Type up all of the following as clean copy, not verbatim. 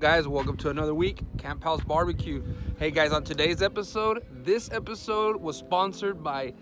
Guys, welcome to another week, Camp House Barbecue. Hey guys, on today's episode, this episode was sponsored by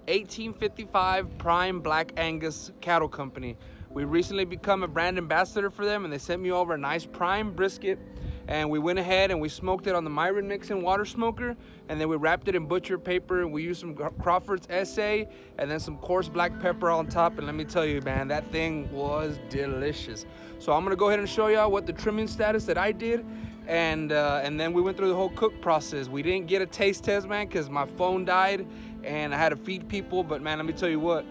1855 Prime Black Angus Cattle Company. We recently become a brand ambassador for them, and they sent me over a nice prime brisket, and we went ahead and we smoked it on the Myron Mixon water smoker, and then we wrapped it in butcher paper, and we used some Crawford's SA, and then some coarse black pepper on top, and let me tell you, man, that thing was delicious. So I'm gonna go ahead and show y'all what the trimming status that I did, and then we went through the whole cook process. We didn't get a taste test, man, because my phone died, and I had to feed people, but man, let me tell you what,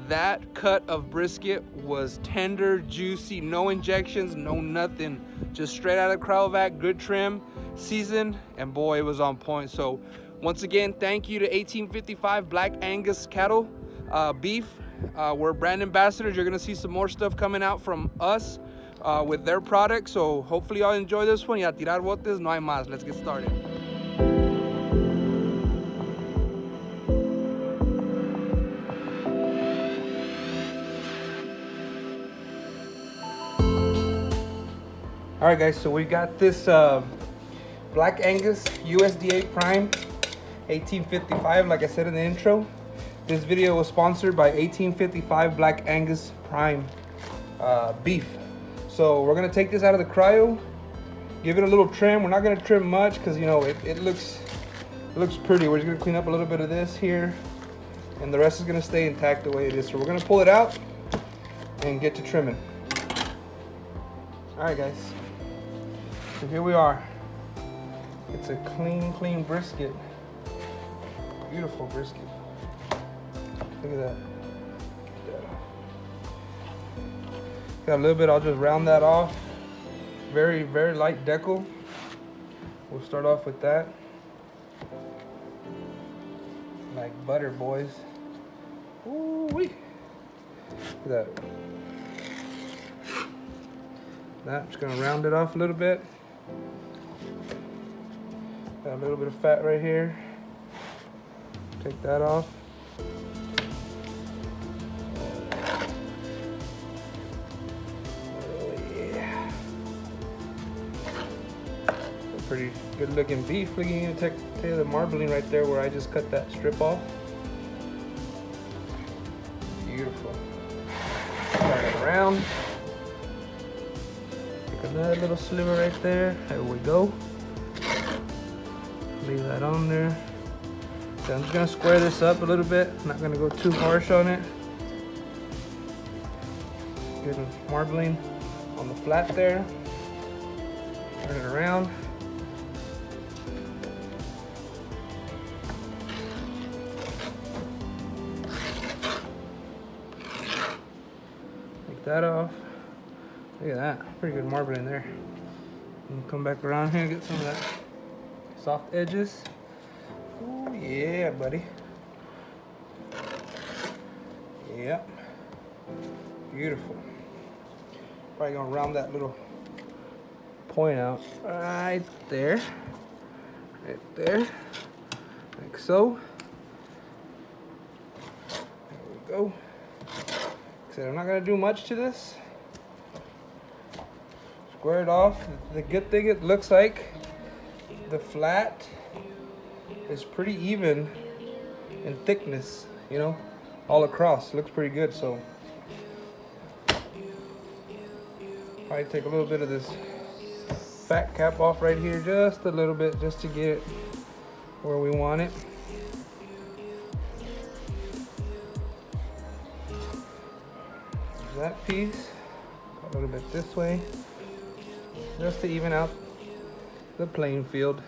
that cut of brisket was tender, juicy, no injections, no nothing. Just straight out of the cryovac, good trim, seasoned, and boy, it was on point. So once again, thank you to 1855 Black Angus Cattle Beef. We're brand ambassadors. You're gonna see some more stuff coming out from us with their products. So hopefully y'all enjoy this one. Y a tirar botes, no hay más. Let's get started. All right, guys, so we got this Black Angus USDA Prime 1855, like I said in the intro. This video was sponsored by 1855 Black Angus Prime beef. So we're gonna take this out of the cryo, give it a little trim. We're not gonna trim much because, you know, it looks pretty. We're just gonna clean up a little bit of this here, and the rest is gonna stay intact the way it is. So we're gonna pull it out and get to trimming. All right, guys. So here we are. It's a clean brisket. Beautiful brisket. Look at that. Got a little bit, I'll just round that off. Very light decal. We'll start off with that. Like butter, boys. Ooh-wee. Look at that. I'm just gonna round it off a little bit. Got a little bit of fat right here. Take that off. Oh yeah. A pretty good looking beef. Look, you can take the marbling right there where I just cut that strip off. Beautiful. Turn it around. Take another little sliver right there. There we go. Leave that on there. So I'm just gonna square this up a little bit. I'm not gonna go too harsh on it. Good marbling on the flat there. Turn it around. Take that off. Look at that, pretty good marbling there. And come back around here and get some of that soft edges. Oh yeah, buddy. Yep. Beautiful. Probably gonna round that little point out right there. Right there. Like so. There we go. Like I said, I'm not gonna do much to this. Square it off. The good thing, it looks like the flat is pretty even in thickness, you know, all across. It looks pretty good. So probably take a little bit of this fat cap off right here, just a little bit, just to get it where we want it. That piece, a little bit this way, just to even out the playing field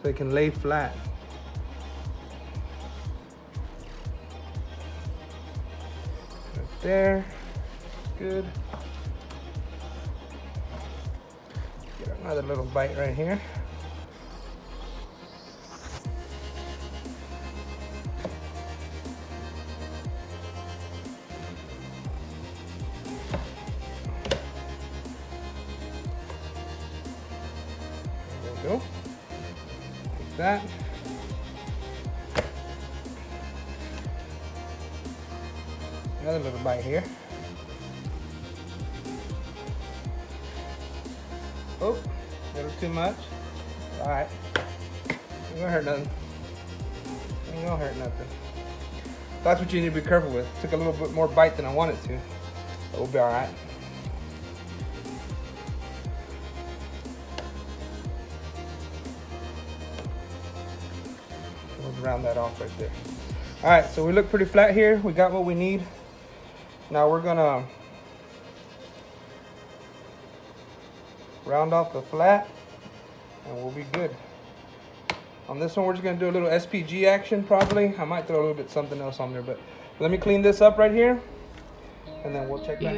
so it can lay flat. Right there, good. Get another little bite right here. Go. Like that. Another little bite here. Oh, little too much. All right. Ain't gonna hurt nothing. Ain't gonna hurt nothing. That's what you need to be careful with. Took a little bit more bite than I wanted to. But we'll be all right. We'll round that off right there. All right, so we look pretty flat here. We got what we need. Now we're gonna round off the flat and we'll be good. On this one, we're just gonna do a little SPG action probably. I might throw a little bit something else on there, but let me clean this up right here and then we'll check back.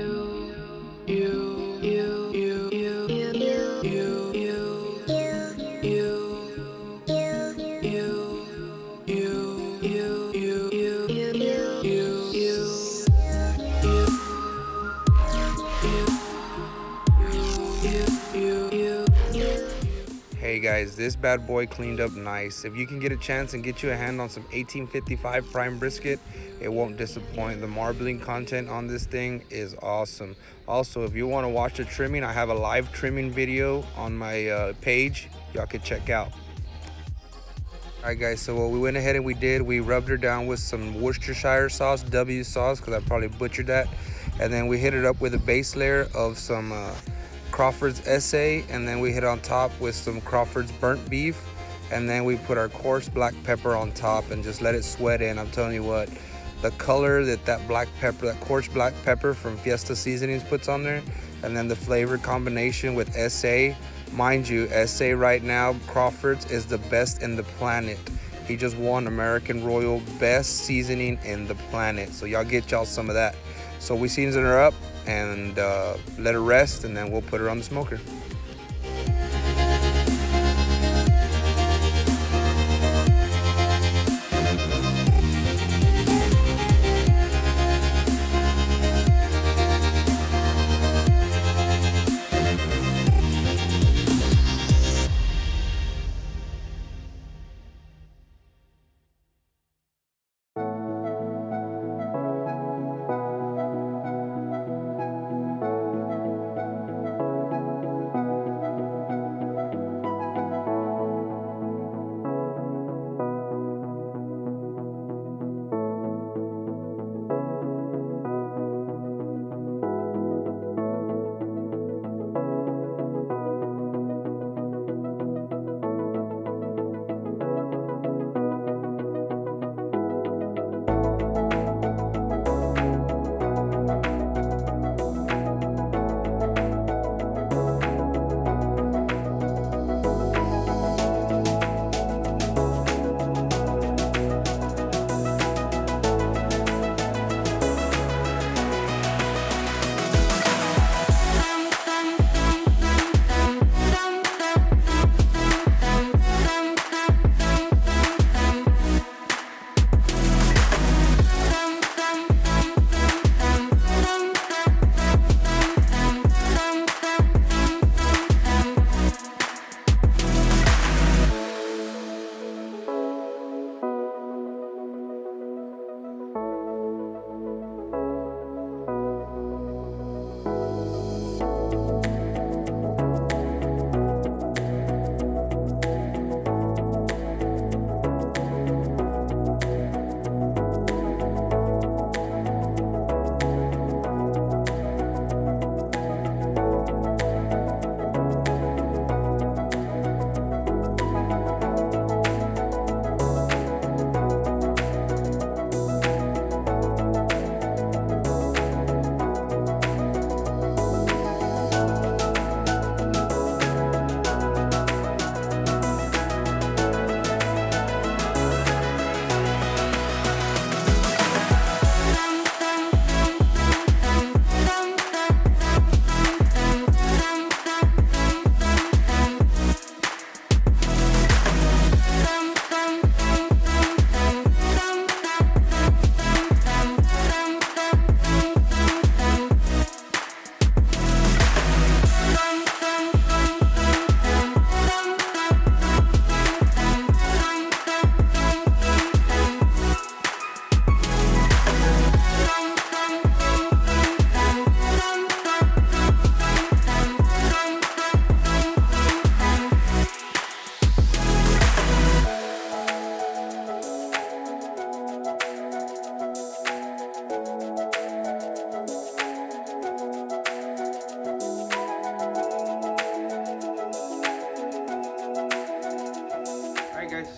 Hey guys, this bad boy cleaned up nice. If you can get a chance and get you a hand on some 1855 prime brisket, it won't disappoint. The marbling content on this thing is awesome. Also, if you want to watch the trimming, I have a live trimming video on my page. Y'all can check out. All right guys, so what we went ahead and we rubbed her down with some Worcestershire sauce, W sauce, because I probably butchered that. And then we hit it up with a base layer of some Crawford's SA, and then we hit on top with some Crawford's burnt beef, and then we put our coarse black pepper on top and just let it sweat in. I'm telling you what, the color that black pepper, that coarse black pepper from Fiesta Seasonings puts on there, and then the flavor combination with SA. Mind you, SA right now, Crawford's is the best in the planet. He just won American Royal Best Seasoning in the planet. So y'all get y'all some of that. So we season her up and let her rest, and then we'll put her on the smoker.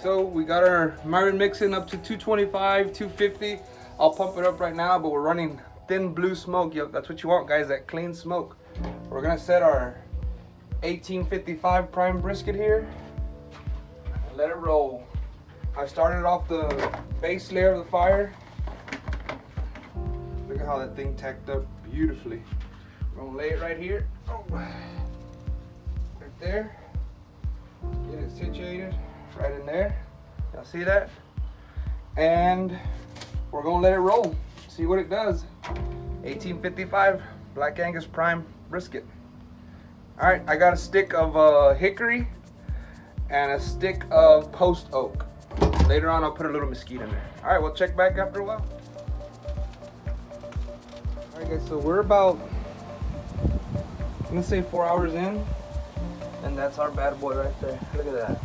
so we got our Myron Mixon up to 225, 250. I'll pump it up right now, but we're running thin blue smoke. Yep, that's what you want, guys, that clean smoke. We're gonna set our 1855 prime brisket here and let it roll. I started off the base layer of the fire. Look at how that thing tacked up beautifully. We're gonna lay it right here. Oh, right there. Get it situated right in there. Y'all see that? And we're gonna let it roll. See what it does. 1855 Black Angus prime brisket. All right, I got a stick of hickory and a stick of post oak. Later on, I'll put a little mesquite in there. All right, we'll check back after a while. All right, guys, so we're about, I'm gonna say 4 hours in, and that's our bad boy right there. Look at that.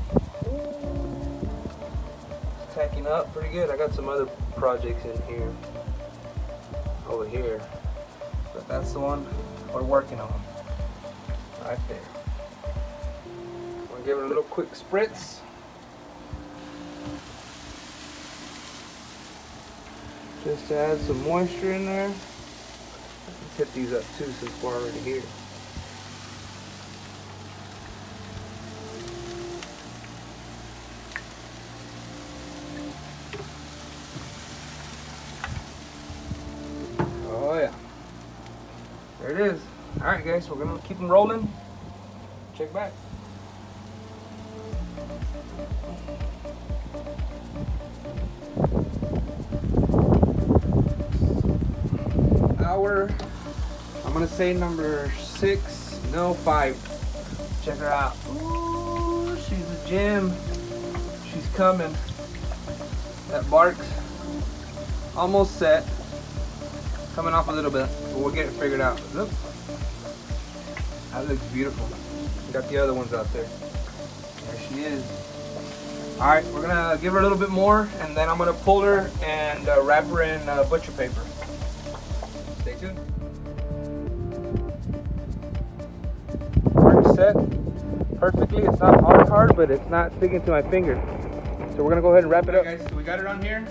It's tacking up pretty good. I got some other projects in here, over here, but that's the one we're working on. Right there. I'm gonna give it a little quick spritz. Just to add some moisture in there. Let's hit these up too since we're already here. Oh yeah. There it is. Alright guys, we're gonna keep them rolling. Check back. Hour, I'm gonna say number 6, no 5. Check her out. Ooh, she's a gem. She's coming. That bark's almost set. Coming off a little bit, but we'll get it figured out. Look. That looks beautiful. Got the other ones out there. There she is. All right, we're gonna give her a little bit more, and then I'm gonna pull her and wrap her in butcher paper. Stay tuned. Mark set perfectly. It's not hard, but it's not sticking to my finger. So we're gonna go ahead and wrap it up. Okay, guys, so we got it on here.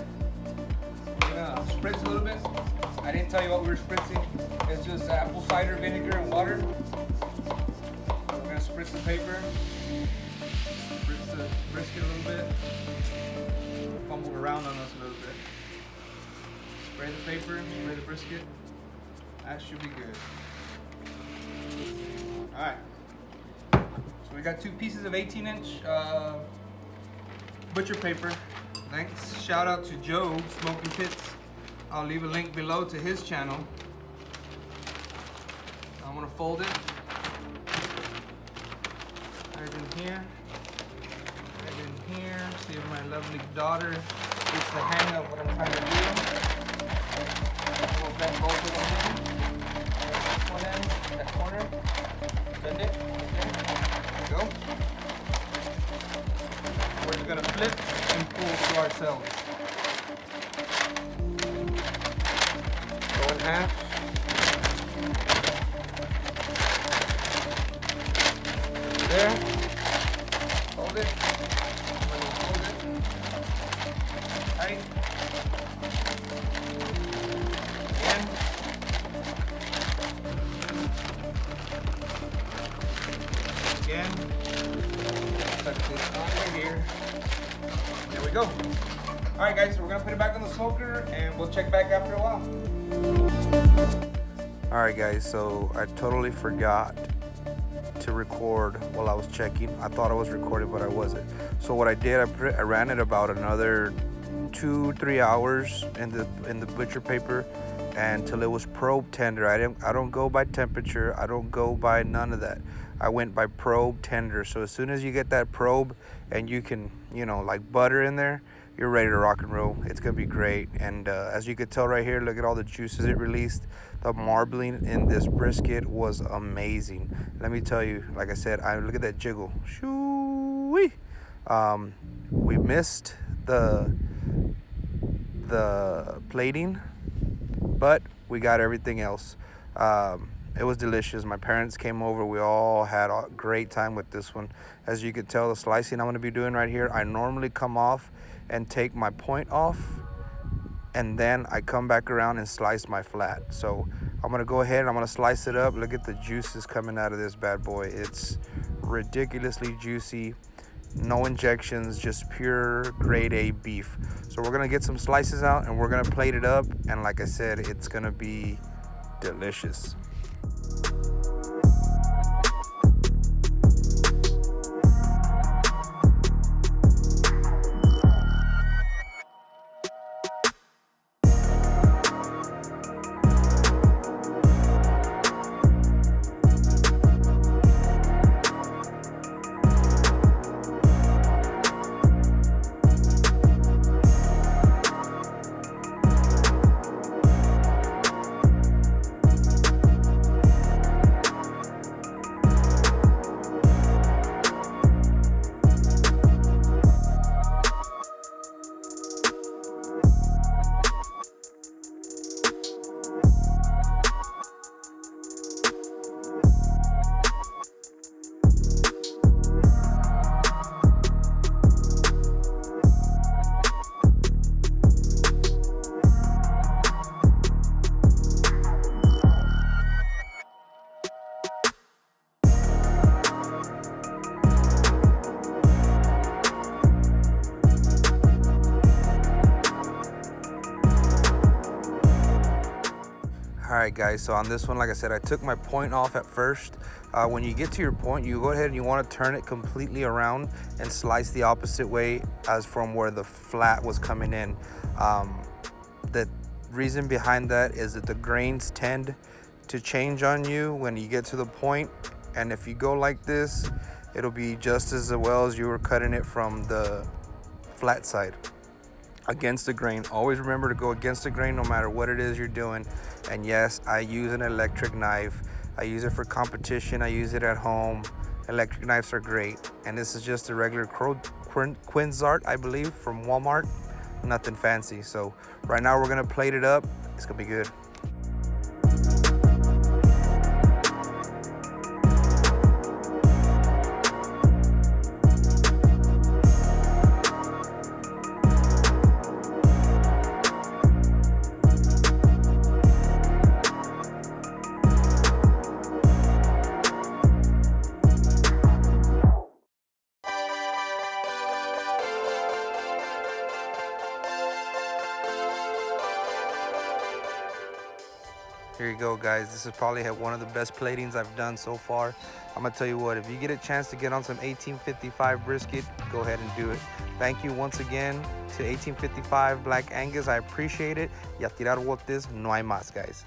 We're gonna spritz a little bit. I didn't tell you what we were spritzing. It's just apple cider vinegar and water. We're gonna spritz the paper, spritz the brisket a little bit, fumble around on us a little bit. Spray the paper, spray the brisket. That should be good. All right. So we got 2 pieces of 18-inch butcher paper. Thanks. Shout out to Joe Smokin Pits. I'll leave a link below to his channel. I'm gonna fold it right in here, right in here. See if my lovely daughter gets the hang of what I'm trying to do. We'll bend both of them in. This one in, that corner. Bend it, there we go. We're just gonna flip and pull to ourselves. Go in half. There. Hold it. Hold it. Tight. Again. Again. Tuck this on right here. There we go. Alright guys, so we're gonna put it back on the smoker and we'll check back after a while. Alright guys, so I totally forgot to record while I was checking. I thought I was recording, but I wasn't. So what I did, I ran it about another 2-3 hours in the butcher paper until it was probe tender. I don't go by temperature. I don't go by none of that. I went by probe tender. So as soon as you get that probe and you can, you know, like butter in there, you're ready to rock and roll. It's gonna be great. And as you could tell right here, look at all the juices it released. The marbling in this brisket was amazing. Let me tell you, like I said, look at that jiggle. Shoo-wee. We missed the plating, but we got everything else. And It was delicious. My parents came over. We all had a great time with this one. As you could tell, the slicing I'm going to be doing right here, I normally come off and take my point off, and then I come back around and slice my flat. So I'm going to go ahead and I'm going to slice it up. Look at the juices coming out of this bad boy. It's ridiculously juicy. No injections, just pure grade A beef. So we're going to get some slices out and we're going to plate it up. And like I said, it's going to be delicious. Alright guys, so on this one, like I said, I took my point off at first. When you get to your point, you go ahead and you want to turn it completely around and slice the opposite way as from where the flat was coming in. The reason behind that is that the grains tend to change on you when you get to the point, and if you go like this, it'll be just as well as you were cutting it from the flat side. Against the grain. Always remember to go against the grain no matter what it is you're doing. And yes, I use an electric knife. I use it for competition. I use it at home. Electric knives are great. And this is just a regular Quinzart, I believe, from Walmart. Nothing fancy. So right now we're gonna plate it up. It's gonna be good. Here you go, guys. This is probably one of the best platings I've done so far. I'm gonna tell you what, if you get a chance to get on some 1855 brisket, go ahead and do it. Thank you once again to 1855 Black Angus. I appreciate it. Y a tirar botes, no hay más, guys.